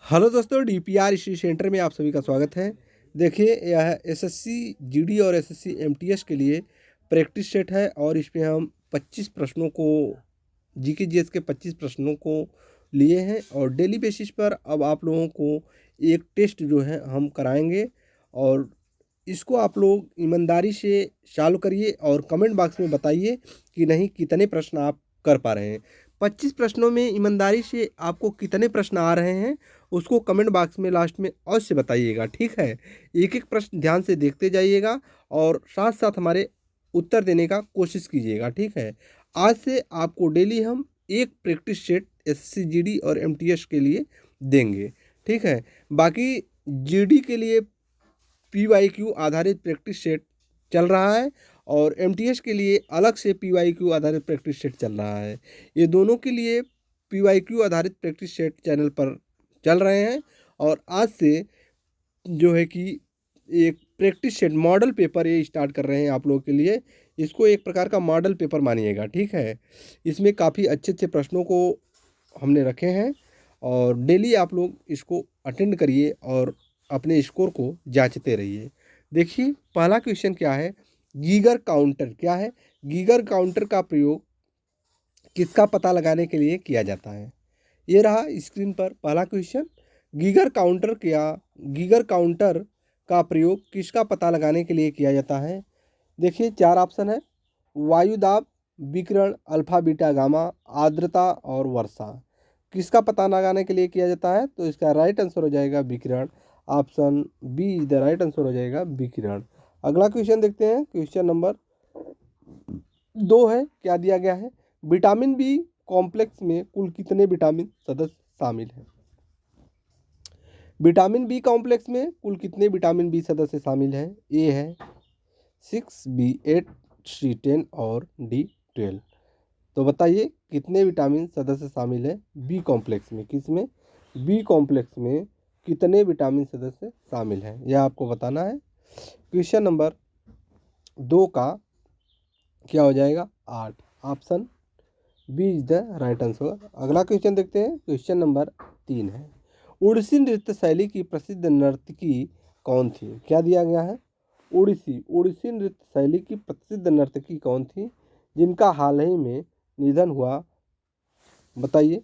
Hello दोस्तों, DPR study centre में आप सभी का स्वागत है। देखिए, यह एसएससी जीडी और एसएससी एमटीएस के लिए प्रैक्टिस सेट है और इसमें हम 25 प्रश्नों को जीके जीएस के 25 प्रश्नों को लिए हैं और डेली बेसिस पर अब आप लोगों को एक टेस्ट जो है हम कराएंगे और इसको आप लोग ईमानदारी से सॉल्व करिए और कमेंट बॉक्स में बताइए कि नहीं कितने प्रश्न आप कर पा रहे हैं। 25 प्रश्नों में ईमानदारी से आपको कितने प्रश्न आ रहे हैं उसको कमेंट बॉक्स में लास्ट में अवश्य बताइएगा, ठीक है। एक एक प्रश्न ध्यान से देखते जाइएगा और साथ साथ हमारे उत्तर देने का कोशिश कीजिएगा, ठीक है। आज से आपको डेली हम एक प्रैक्टिस सेट एसएससी जीडी और एमटीएस के लिए देंगे, ठीक है। बाकी जीडी के लिए पीवाईक्यू आधारित प्रैक्टिस सेट चल रहा है और एमटीएस के लिए अलग से पीवाईक्यू आधारित प्रैक्टिस सेट चल रहा है। ये दोनों के लिए पीवाईक्यू आधारित प्रैक्टिस सेट चैनल पर चल रहे हैं और आज से जो है कि एक प्रैक्टिस सेट मॉडल पेपर ये स्टार्ट कर रहे हैं आप लोगों के लिए। इसको एक प्रकार का मॉडल पेपर मानिएगा, ठीक है। इसमें काफ़ी अच्छे अच्छे प्रश्नों को हमने रखे हैं और डेली आप लोग इसको अटेंड करिए और अपने स्कोर को जांचते रहिए। देखिए, पहला क्वेश्चन क्या है, गीगर काउंटर क्या है। गीगर काउंटर का प्रयोग किसका पता लगाने के लिए किया जाता है। ये रहा स्क्रीन पर पहला क्वेश्चन। गीगर काउंटर का प्रयोग किसका पता लगाने के लिए किया जाता है। देखिए, चार ऑप्शन है, वायुदाब, विकिरण, अल्फा बीटा गामा, आर्द्रता और वर्षा। किसका पता लगाने के लिए किया जाता है, तो इसका राइट आंसर हो जाएगा विकिरण। Option B is the right answer हो जाएगा विकिरण। अगला क्वेश्चन देखते हैं, क्वेश्चन नंबर 2 है, क्या दिया गया है। विटामिन बी कॉम्प्लेक्स में कुल कितने विटामिन सदस्य शामिल हैं। विटामिन बी कॉम्प्लेक्स में कुल कितने विटामिन बी सदस्य शामिल हैं। ए है 6, बी 8, सी 10 और डी 12। तो बताइए कितने विटामिन सदस्य शामिल है बी कॉम्प्लेक्स में। किसमें, बी कॉम्प्लेक्स में कितने विटामिन सदस्य शामिल हैं, यह आपको बताना है। क्वेश्चन नंबर 2 का क्या हो जाएगा, 8। Option B is the right answer. अगला क्वेश्चन देखते हैं, क्वेश्चन नंबर 3 है, ओडिसी नृत्य शैली की प्रसिद्ध नर्तकी कौन थी। क्या दिया गया है, ओडिसी नृत्य शैली की प्रसिद्ध नर्तकी कौन थी जिनका हाल ही में निधन हुआ। बताइए,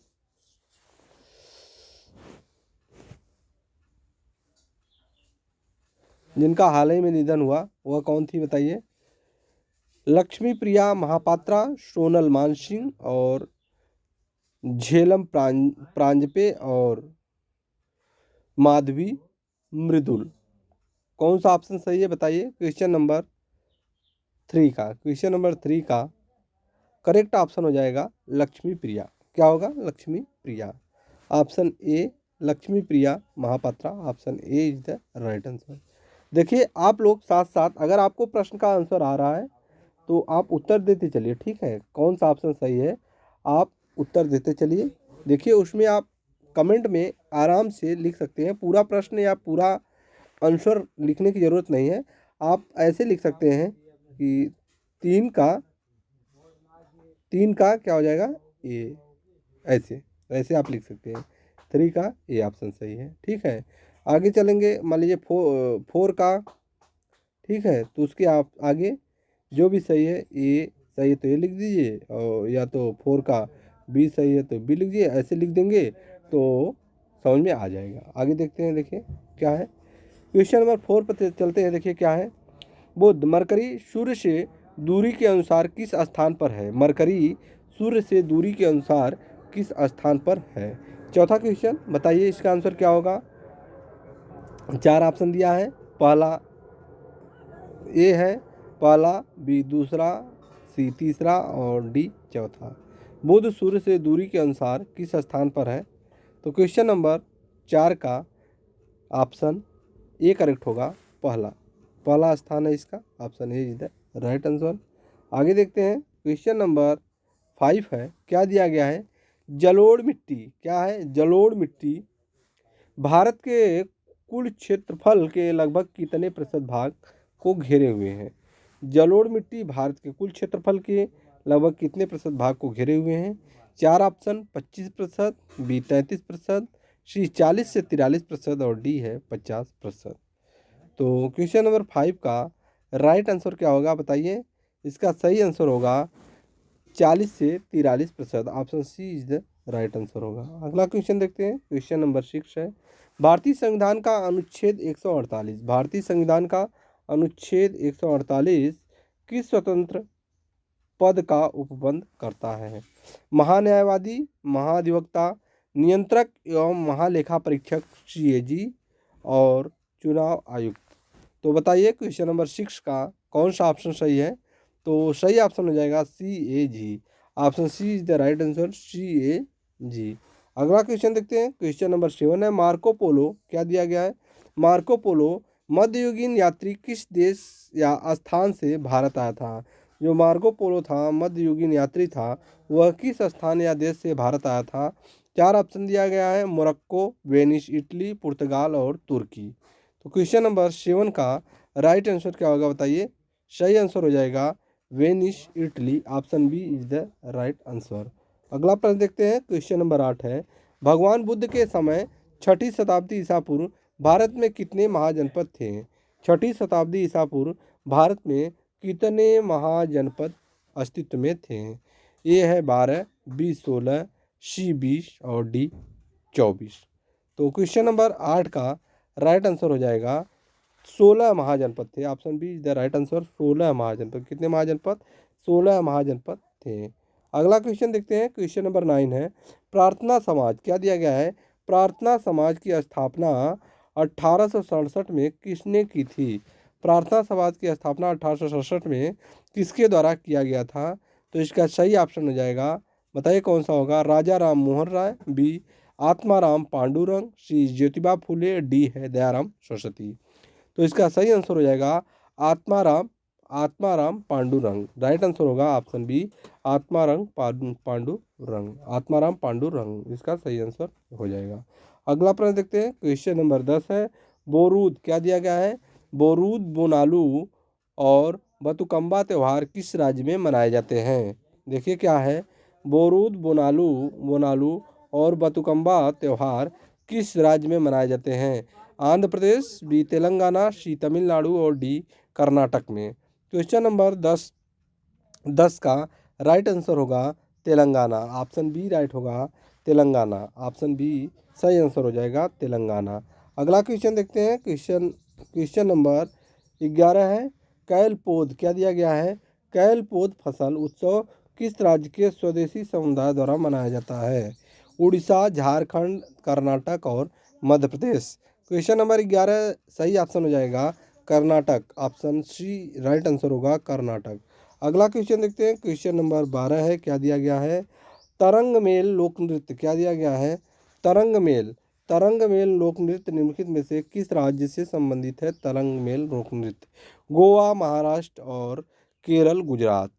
जिनका हाल ही में निधन हुआ वह कौन थी, बताइए। लक्ष्मी प्रिया महापात्रा, सोनल मानसिंह और झेलम प्रांजपे और माधवी मृदुल। कौन सा ऑप्शन सही है, बताइए। क्वेश्चन नंबर 3 का करेक्ट ऑप्शन हो जाएगा लक्ष्मी प्रिया। क्या होगा, Lakshmi Priya. Option A Lakshmi Priya Mahapatra, option A is the right answer. देखिए, आप लोग साथ साथ अगर आपको प्रश्न का आंसर आ रहा है तो आप उत्तर देते चलिए, ठीक है। कौन सा ऑप्शन सही है आप उत्तर देते चलिए। देखिए, उसमें आप कमेंट में आराम से लिख सकते हैं पूरा प्रश्न या पूरा आंसर लिखने की ज़रूरत नहीं है। आप ऐसे लिख सकते हैं कि 3 का क्या हो जाएगा, ए। ऐसे ऐसे आप लिख सकते हैं, 3 का ए ऑप्शन सही है, ठीक है। आगे चलेंगे, मान लीजिए 4 का, ठीक है। तो उसके आप आगे जो भी सही है, ए सही है तो ए लिख दीजिए और या तो 4 का बी सही है तो बी लिख दीजिए। ऐसे लिख देंगे तो समझ में आ जाएगा। आगे देखते हैं, देखिए क्या है। क्वेश्चन नंबर 4 पर चलते हैं। देखिए क्या है, बुध मरकरी सूर्य से दूरी के अनुसार किस स्थान पर है। मरकरी सूर्य से दूरी के अनुसार किस स्थान पर है। चौथा क्वेश्चन, बताइए इसका आंसर क्या होगा। 4 ऑप्शन दिया है, पहला ए है, पहला बी दूसरा, सी तीसरा और डी चौथा। बुध सूर्य से दूरी के अनुसार किस स्थान पर है। तो क्वेश्चन नंबर 4 का ऑप्शन ए करेक्ट होगा, पहला स्थान है इसका, option A is the right answer. आगे देखते हैं, क्वेश्चन नंबर 5 है, क्या दिया गया है। जलोढ़ मिट्टी क्या है, जलोढ़ मिट्टी भारत के कुल क्षेत्रफल के लगभग कितने प्रतिशत भाग को घेरे हुए हैं। जलोढ़ मिट्टी भारत के कुल क्षेत्रफल के लगभग कितने प्रतिशत भाग को घेरे हुए हैं। 4 ऑप्शन, 25%, बी 33%, सी 40 से 43% और डी है 50%। तो क्वेश्चन नंबर 5 का राइट आंसर क्या होगा बताइए। इसका सही आंसर होगा 40 से 43%। Option C is the right answer होगा। अगला क्वेश्चन देखते हैं। क्वेश्चन नंबर 6 है, भारतीय संविधान का अनुच्छेद 148, भारतीय संविधान का अनुच्छेद 148 किस स्वतंत्र पद का उपबंध करता है। महान्यायवादी, महाधिवक्ता, नियंत्रक एवं महालेखा परीक्षक सीएजी और चुनाव आयुक्त। तो बताइए क्वेश्चन नंबर 6 का कौन सा ऑप्शन सही है। तो सही ऑप्शन हो जाएगा CAG। Option C is the right answer, CAG। अगला क्वेश्चन देखते हैं। क्वेश्चन नंबर 7 है, मार्को पोलो क्या दिया गया है। मार्को पोलो मध्ययुगीन यात्री किस देश या स्थान से भारत आया था। जो मार्को पोलो था मध्ययुगीन यात्री था, वह किस स्थान या देश से भारत आया था। 4 ऑप्शन दिया गया है, मोरक्को, वेनिस, इटली, पुर्तगाल और तुर्की। तो क्वेश्चन नंबर 7 का राइट आंसर क्या होगा बताइए। सही आंसर हो जाएगा Venice, Italy. Option B is the right answer. अगला प्रश्न देखते हैं। क्वेश्चन नंबर 8 है, भगवान बुद्ध के समय 6ठी शताब्दी ईसा पूर्व भारत में कितने महाजनपद थे। 6ठी शताब्दी ईसा पूर्व भारत में कितने महाजनपद अस्तित्व में थे। ए है 12, बी 16, सी 20 और डी 24। तो क्वेश्चन नंबर 8 का राइट आंसर हो जाएगा 16 महाजनपद थे। Option B is the right answer, 16 महाजनपद। कितने महाजनपद, 16 महाजनपद थे। अगला क्वेश्चन देखते हैं। क्वेश्चन नंबर 9 है, प्रार्थना समाज क्या दिया गया है। प्रार्थना समाज की स्थापना 1867 में किसने की थी। प्रार्थना समाज की स्थापना 1867 में किसके द्वारा किया गया था। तो इसका सही ऑप्शन हो जाएगा, बताइए कौन सा होगा। राजा राम मोहन राय, बी आत्माराम पांडुरंग, सी ज्योतिबा फुले, डी है दयाराम सरस्वती। तो इसका सही आंसर हो जाएगा आत्माराम, आत्माराम पांडुरंग। राइट आंसर होगा ऑप्शन बी, आत्माराम पांडुरंग, आत्माराम पांडुरंग इसका सही आंसर हो जाएगा। अगला प्रश्न देखते हैं। क्वेश्चन नंबर 10 है, बोरूद क्या दिया गया है। बोरूद, बोनालू और बतुकम्बा त्यौहार किस राज्य में मनाए जाते हैं। देखिए क्या है, बोरूद, बोनालू और बतुकम्बा त्यौहार किस राज्य में मनाए जाते हैं। आंध्र प्रदेश, बी तेलंगाना, सी तमिलनाडु और डी कर्नाटक में। क्वेश्चन नंबर 10 का राइट आंसर होगा तेलंगाना। ऑप्शन बी राइट होगा, तेलंगाना। ऑप्शन बी सही आंसर हो जाएगा, तेलंगाना। अगला क्वेश्चन देखते हैं। क्वेश्चन नंबर 11 है, कैलपोद क्या दिया गया है। कैलपोद फसल उत्सव किस राज्य के स्वदेशी समुदाय द्वारा मनाया जाता है। उड़ीसा, झारखंड, कर्नाटक और मध्य प्रदेश। क्वेश्चन नंबर 11 सही ऑप्शन हो जाएगा Karnataka. Option C right answer होगा, कर्नाटक। अगला क्वेश्चन देखते हैं। क्वेश्चन नंबर 12 है, क्या दिया गया है। तरंग मेल लोक नृत्य क्या दिया गया है। तरंग मेल लोक नृत्य निम्नलिखित में से किस राज्य से संबंधित है। तरंग मेल लोक नृत्य गोवा, महाराष्ट्र और केरल, गुजरात।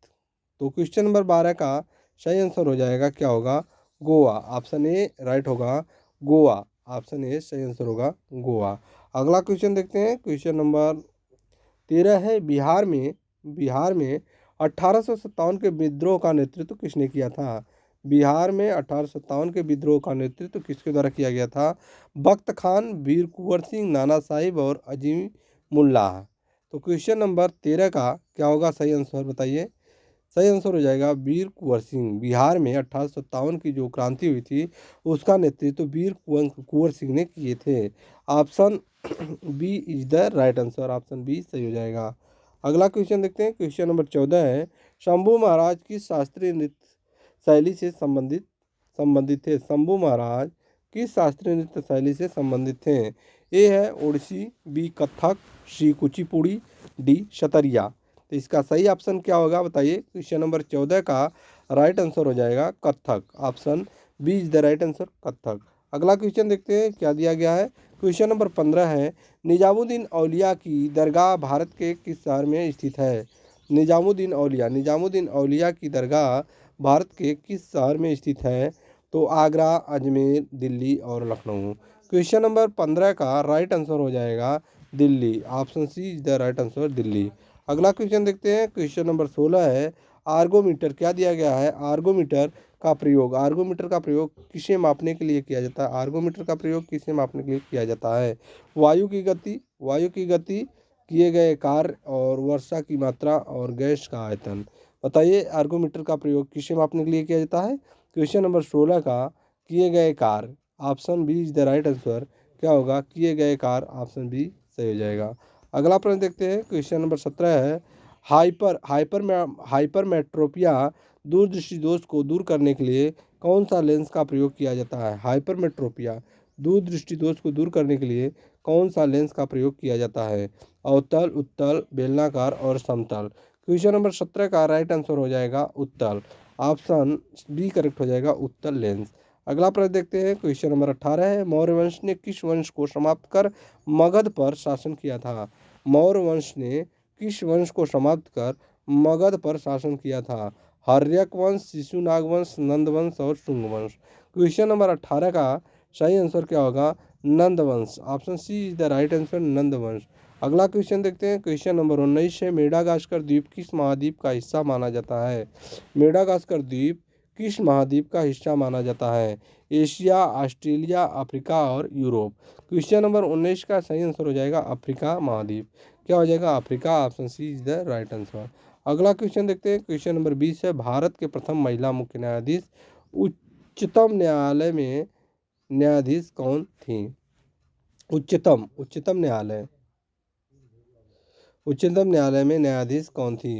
तो क्वेश्चन नंबर 12 का सही आंसर हो जाएगा क्या होगा, गोवा। ऑप्शन ए राइट होगा, गोवा। ऑप्शन ए सही आंसर होगा, गोवा। अगला क्वेश्चन देखते हैं। क्वेश्चन नंबर 13 है, बिहार में 1857 के विद्रोह का नेतृत्व किसने किया था। बिहार में 1857 के विद्रोह का नेतृत्व किसके द्वारा किया गया था। बख्त खान, वीर कुंवर सिंह, नाना साहिब और अजीमुल्लाह। तो क्वेश्चन नंबर 13 का क्या होगा सही आंसर बताइए। सही आंसर हो जाएगा वीर कुंवर सिंह। बिहार में 1857 की जो क्रांति हुई थी उसका नेतृत्व वीर कुंवर सिंह ने किए थे। Option B is the right answer. Option B सही हो जाएगा। अगला क्वेश्चन देखते हैं। क्वेश्चन नंबर 14 है, शंभू महाराज की शास्त्रीय नृत्य शैली से संबंधित थे। शंभू महाराज किस शास्त्रीय नृत्य शैली से संबंधित थे। ए है ओडिसी, बी कथक, सी कुचिपुड़ी, डी सतरिया। तो इसका सही ऑप्शन क्या होगा बताइए। क्वेश्चन नंबर 14 का राइट आंसर हो जाएगा Kathak. Option B is the right answer, Kathak. अगला क्वेश्चन देखते हैं क्या दिया गया है। क्वेश्चन नंबर 15 है, निजामुद्दीन औलिया की दरगाह भारत के किस शहर में स्थित है। निजामुद्दीन औलिया की दरगाह भारत के किस शहर में स्थित है। तो आगरा, अजमेर, दिल्ली और लखनऊ। क्वेश्चन नंबर 15 का राइट आंसर हो जाएगा Delhi. Option C is the right answer, Delhi. अगला क्वेश्चन देखते हैं। क्वेश्चन नंबर 16 है, आर्गोमीटर क्या दिया गया है। आर्गोमीटर का प्रयोग, आर्गोमीटर का प्रयोग किसे मापने के लिए किया जाता है? आर्गोमीटर का प्रयोग किसे मापने के लिए किया जाता है? वायु की गति, वायु की गति, किए गए कार्य और वर्षा की मात्रा और गैस का आयतन। बताइए आर्गोमीटर का प्रयोग किसे मापने के लिए किया जाता है? क्वेश्चन नंबर 16 का किए गए कार्य, option B is the right answer. क्या होगा? किए गए कार्य, ऑप्शन बी सही हो जाएगा। अगला प्रश्न देखते हैं, क्वेश्चन नंबर 17 है, हाइपरमेट्रोपिया दूरदृष्टि दोष को दूर करने के लिए कौन सा लेंस का प्रयोग किया जाता है? हाइपरमेट्रोपिया दूरदृष्टि दोष को दूर करने के लिए कौन सा लेंस का प्रयोग किया जाता है? अवतल, उत्तल, बेलनाकार और समतल। क्वेश्चन नंबर 17 का राइट आंसर हो जाएगा उत्तल, ऑप्शन बी करेक्ट हो जाएगा, उत्तल लेंस। अगला प्रश्न देखते हैं, क्वेश्चन नंबर 18 है, मौर्य वंश ने किस वंश को समाप्त कर मगध पर शासन किया था? मौर्य वंश ने किस वंश को समाप्त कर मगध पर शासन किया था? हर्यक वंश, शिशुनाग वंश, नंद वंश और शुंग वंश। क्वेश्चन नंबर 18 का सही आंसर क्या होगा? नंद वंश, option C is the right answer, Nanda वंश। अगला क्वेश्चन देखते हैं, क्वेश्चन नंबर 19 है, मेडागास्कर द्वीप किस महाद्वीप का हिस्सा माना जाता है? मेडागास्कर द्वीप किस महाद्वीप का हिस्सा माना जाता है? एशिया, ऑस्ट्रेलिया, अफ्रीका और यूरोप। क्वेश्चन नंबर 19 का सही आंसर हो जाएगा अफ्रीका महाद्वीप। क्या हो जाएगा? Africa, option C is the right answer. अगला क्वेश्चन देखते हैं, क्वेश्चन नंबर 20 है, भारत के प्रथम महिला मुख्य न्यायाधीश उच्चतम न्यायालय में न्यायाधीश कौन थी? उच्चतम न्यायालय, उच्चतम न्यायालय में न्यायाधीश कौन थी?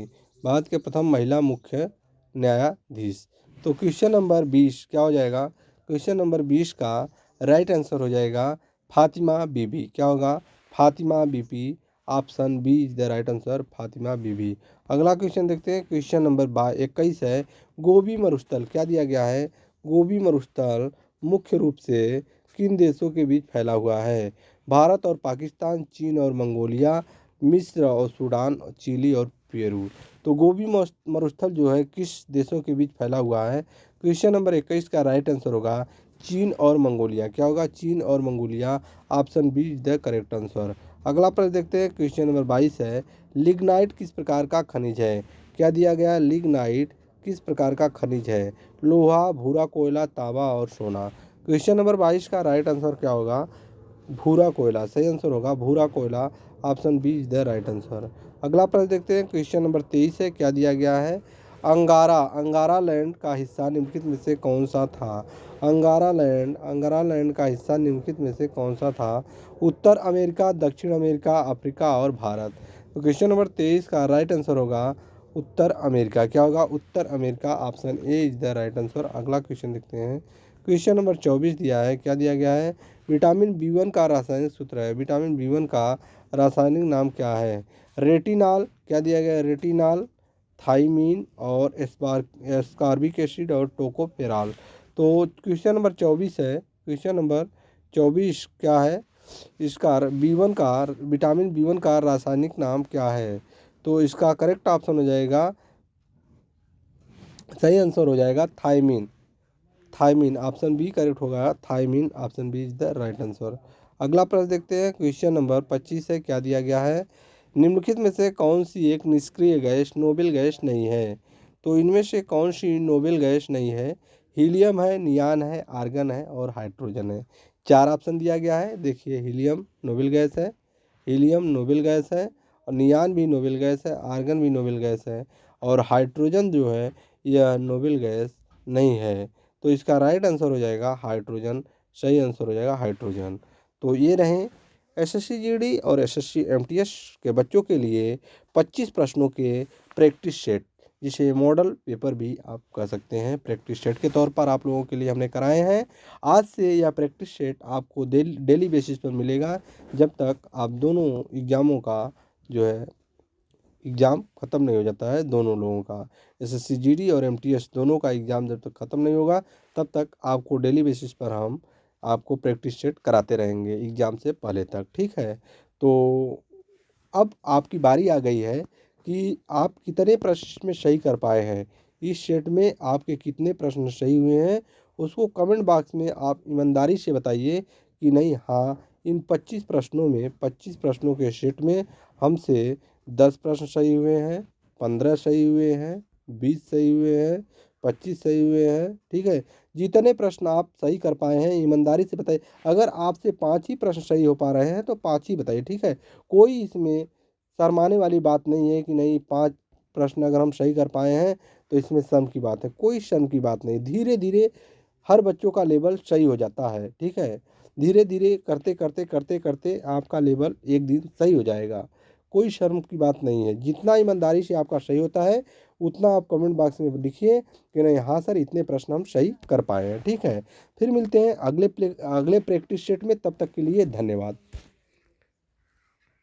भारत के प्रथम महिला मुख्य न्यायाधीश। तो क्वेश्चन नंबर 20 क्या हो जाएगा? क्वेश्चन नंबर 20 का राइट आंसर हो जाएगा फातिमा बीबी। क्या होगा? Fatima Bibi, option B is the right answer, Fatima Bibi. अगला क्वेश्चन देखते हैं, क्वेश्चन नंबर 21 है, गोबी मरुस्थल क्या दिया गया है? गोबी मरुस्थल मुख्य रूप से किन देशों के बीच फैला हुआ है? भारत और पाकिस्तान, चीन और मंगोलिया, मिस्र और सूडान, चिली और पेरू। तो गोबी मरुस्थल जो है किस देशों के बीच फैला हुआ है? क्वेश्चन नंबर 21 का राइट आंसर होगा चीन और मंगोलिया। क्या होगा? चीन और Mongolia, option B is the correct answer. अगला प्रश्न देखते हैं, क्वेश्चन नंबर 22 है, लिग्नाइट किस प्रकार का खनिज है? क्या दिया गया? लिग्नाइट किस प्रकार का खनिज है? लोहा, भूरा कोयला, तांबा और सोना। क्वेश्चन नंबर 22 का राइट आंसर क्या होगा? भूरा कोयला, सही आंसर होगा भूरा कोयला, option B is the right answer. अगला प्रश्न देखते हैं, क्वेश्चन नंबर 23 है, क्या दिया गया है? अंगारा लैंड का हिस्सा निम्नलिखित में से कौन सा था? अंगारा लैंड का हिस्सा निम्नलिखित में से कौन सा था? उत्तर अमेरिका, दक्षिण अमेरिका, अफ्रीका और भारत। तो क्वेश्चन नंबर 23 का राइट आंसर होगा उत्तर अमेरिका। क्या होगा? उत्तर America, option A is the right answer. अगला क्वेश्चन देखते हैं, क्वेश्चन नंबर 24 दिया है, क्या दिया गया है? विटामिन बी1 का रासायनिक सूत्र है, विटामिन बी1 का रासायनिक नाम क्या है? रेटिनॉल। क्या दिया गया है? रेटिनॉल, थाइमीन और एस्कॉर्बिक एसिड और टोकोफेरॉल। तो क्वेश्चन नंबर 24 है, क्वेश्चन नंबर 24 क्या है? इसका बी1 का, विटामिन बी1 का रासायनिक नाम क्या है? तो इसका करेक्ट ऑप्शन हो जाएगा, सही आंसर हो जाएगा thymine. Thymine, option B correct होगा, thymine, option B is the right answer. अगला प्रश्न देखते हैं, क्वेश्चन नंबर 25 है, क्या दिया गया है? निम्नलिखित में से कौन सी एक निष्क्रिय गैस नोबेल गैस नहीं है? तो इनमें से कौन सी नोबेल गैस नहीं है? हीलियम है, नियान है, आर्गन है और हाइड्रोजन है। चार ऑप्शन दिया गया है, देखिए हीलियम नोबेल गैस है, हीलियम नोबेल गैस है, और नियान भी नोबेल गैस है, आर्गन भी नोबेल गैस है, और हाइड्रोजन जो है यह नोबेल गैस नहीं है। तो इसका राइट आंसर हो जाएगा हाइड्रोजन, सही आंसर हो जाएगा हाइड्रोजन। तो ये रहे एसएससी जीडी और एसएससी एमटीएस के बच्चों के लिए 25 प्रश्नों के प्रैक्टिस सेट, जिसे मॉडल पेपर भी आप कह सकते हैं, प्रैक्टिस सेट के तौर पर आप लोगों के लिए हमने कराए हैं। आज से यह प्रैक्टिस सेट आपको डेली बेसिस पर मिलेगा, जब तक आप दोनों एग्ज़ामों का जो है एग्ज़ाम ख़त्म नहीं हो जाता है। दोनों लोगों का, एसएससी जीडी और एमटीएस दोनों का एग्ज़ाम जब तक ख़त्म नहीं होगा, तब तक आपको डेली बेसिस पर हम आपको प्रैक्टिस सेट कराते रहेंगे एग्ज़ाम से पहले तक, ठीक है। तो अब आपकी बारी आ गई है कि आप कितने प्रश्न में सही कर पाए हैं। इस सेट में आपके कितने प्रश्न सही हुए हैं, उसको कमेंट बॉक्स में आप ईमानदारी से बताइए कि नहीं, हाँ, इन 25 प्रश्नों में, 25 प्रश्नों के सेट में हमसे 10 प्रश्न सही हुए हैं, 15 सही हुए हैं, 20 सही हुए हैं, 25 सही हुए हैं। ठीक है, जितने प्रश्न आप सही कर पाए हैं ईमानदारी से बताइए। अगर आपसे 5 ही प्रश्न सही हो पा रहे हैं तो 5 ही बताइए। ठीक है, कोई इसमें शर्माने वाली बात नहीं है कि नहीं 5 प्रश्न अगर हम सही कर पाए हैं तो इसमें शर्म की बात है, कोई शर्म की बात नहीं। धीरे धीरे हर बच्चों का लेवल सही हो जाता है। ठीक है, धीरे धीरे करते करते करते करते आपका लेवल एक दिन सही हो जाएगा। कोई शर्म की बात नहीं है, जितना ईमानदारी से आपका सही होता है उतना आप कमेंट बॉक्स में लिखिए कि नहीं हाँ सर इतने प्रश्न हम सही कर पाए हैं। ठीक है, फिर मिलते हैं अगले प्रैक्टिस सेट में, तब तक के लिए धन्यवाद।